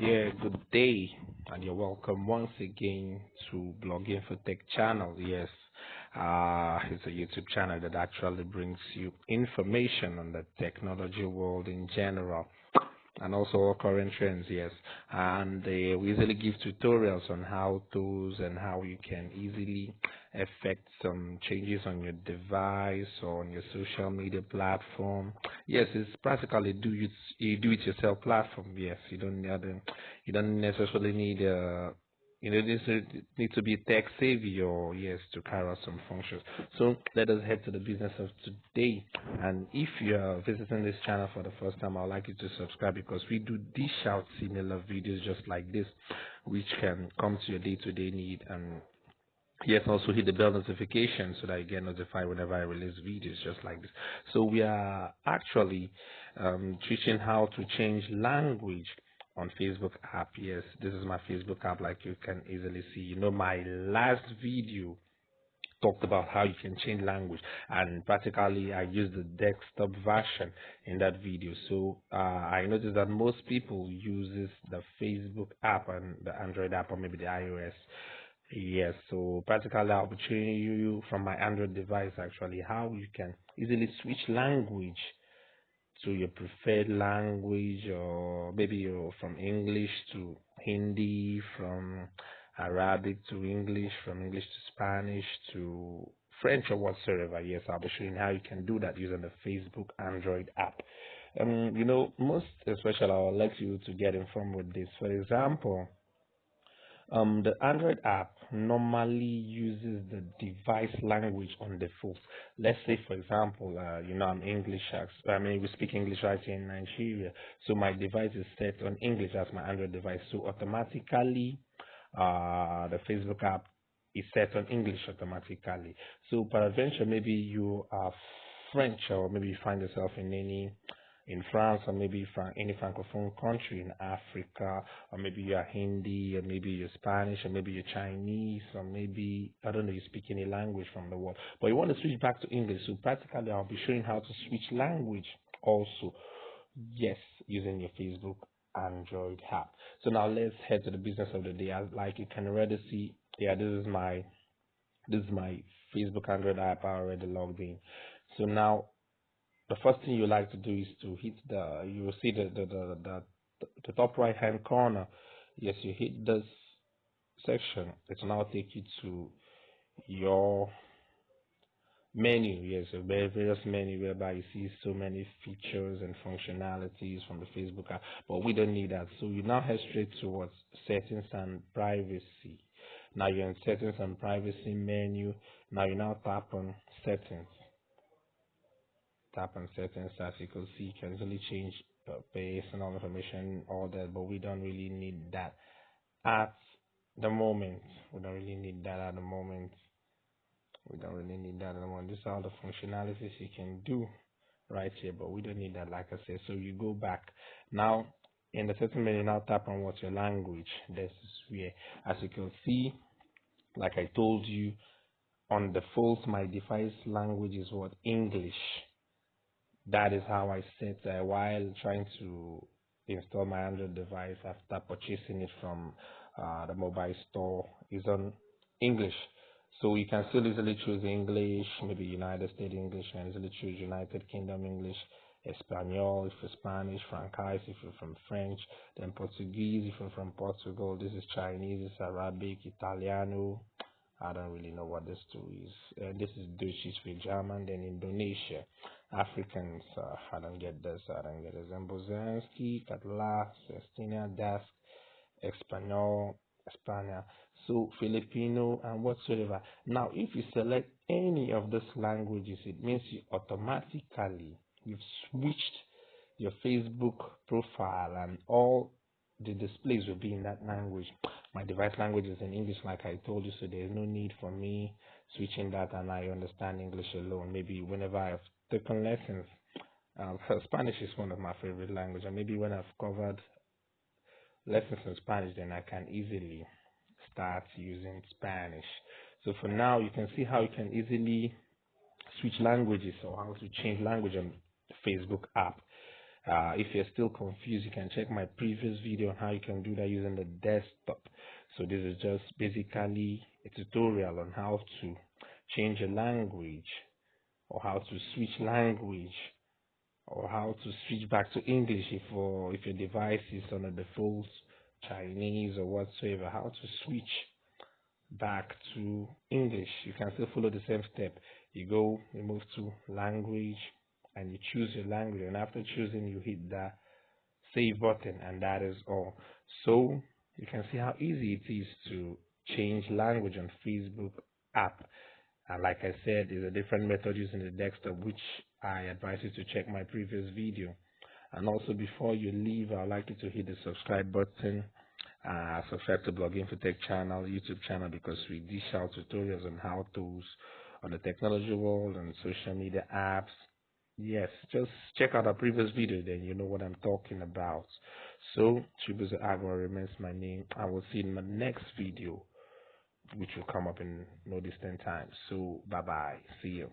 Yeah, good day, and you're welcome once again to Blogging for Tech channel. Yes, it's a YouTube channel that actually brings you information on the technology world in general and also all current trends. Yes, and we easily give tutorials on how tools and how you can easily affect some changes on your device or on your social media platform. Yes, it's practically do it yourself platform. Yes, you don't necessarily need need to be tech savvy or yes to carry out some functions. So let us head to the business of today. And if you are visiting this channel for the first time, I would like you to subscribe because we do dish out similar videos just like this, which can come to your day-to-day need. And yes, also hit the bell notification so that you get notified whenever I release videos just like this. So we are actually teaching how to change language on Facebook app. Yes, this is my Facebook app like you can easily see. My last video talked about how you can change language, and practically I used the desktop version in that video. So I noticed that most people uses the Facebook app and the Android app or maybe the iOS. Yes, so practically I'll be showing you from my Android device actually how you can easily switch language to your preferred language, or maybe you're from English to Hindi, from Arabic to English, from English to Spanish to French or whatsoever. Yes, I'll be showing how you can do that using the Facebook Android app. Most especially I would like you to get informed with this. For example, the Android app normally uses the device language on default. Let's say, for example, I'm English. I mean, we speak English right here in Nigeria, so my device is set on English as my Android device. So automatically, the Facebook app is set on English automatically. So, peradventure, maybe you are French, or maybe you find yourself in France, or maybe any francophone country in Africa, or maybe you're Hindi, or maybe you're Spanish, or maybe you're Chinese, or maybe, I don't know, you speak any language from the world, but you want to switch back to English. So practically, I'll be showing how to switch language also. Yes, using your Facebook Android app. So now let's head to the business of the day. Like you can already see, yeah, this is my Facebook Android app. I already logged in. So now the first thing you like to do is to hit you will see the top right hand corner. Yes, you hit this section. It will now take you to your menu. Yes, a various menu whereby you see so many features and functionalities from the Facebook app, but we don't need that. So you now head straight towards settings and privacy. Now you're in settings and privacy menu. Now you now tap on settings. Tap on settings. As you can see, you can easily change personal information, all that, but we don't really need that at the moment. We don't really need that at the moment. We don't really need that at the moment. These are all the functionalities you can do right here, but we don't need that, like I said. So you go back now in the setting menu. Now tap on what's your language. This is where, as you can see, like I told you, on default my device language is what, English. That is how I set while trying to install my Android device after purchasing it from the mobile store is on English. So you can still easily choose English, maybe United States English, and easily choose United Kingdom English, Espanol if you're Spanish, Francais if you're from French, then Portuguese if you're from Portugal. This is Chinese, this is Arabic, Italiano. I don't really know what this two is. This is Dutch for German, then Indonesia. Africans, I don't get this, I don't get it. Zambozanski, Katla, Sestina, Dask, Espanol, Espana, so Filipino, and whatsoever. Now, if you select any of these languages, it means you've switched your Facebook profile, and all the displays will be in that language. My device language is in English, like I told you, so there's no need for me switching that, and I understand English alone. Maybe whenever I've taken lessons, Spanish is one of my favorite language, and maybe when I've covered lessons in Spanish, then I can easily start using Spanish. So for now, you can see how you can easily switch languages or how to change language on the Facebook app. If you're still confused, you can check my previous video on how you can do that using the desktop. So this is just basically a tutorial on how to change a language, or how to switch language, or how to switch back to English if your device is on a default Chinese or whatsoever. How to switch back to English. You can still follow the same step. You move to language, and you choose your language, and after choosing, you hit the save button, and that is all. So you can see how easy it is to change language on Facebook app. And like I said, there's a different method using the desktop, which I advise you to check my previous video. And also, before you leave, I'd like you to hit the subscribe button. Subscribe to Blog Infotech channel, YouTube channel, because we dish out tutorials on how-tos on the technology world and social media apps. Yes, just check out our previous video, then you know what I'm talking about. So, Chibuzo Agua remains my name. I will see you in my next video, which will come up in no distant time. So, bye bye. See you.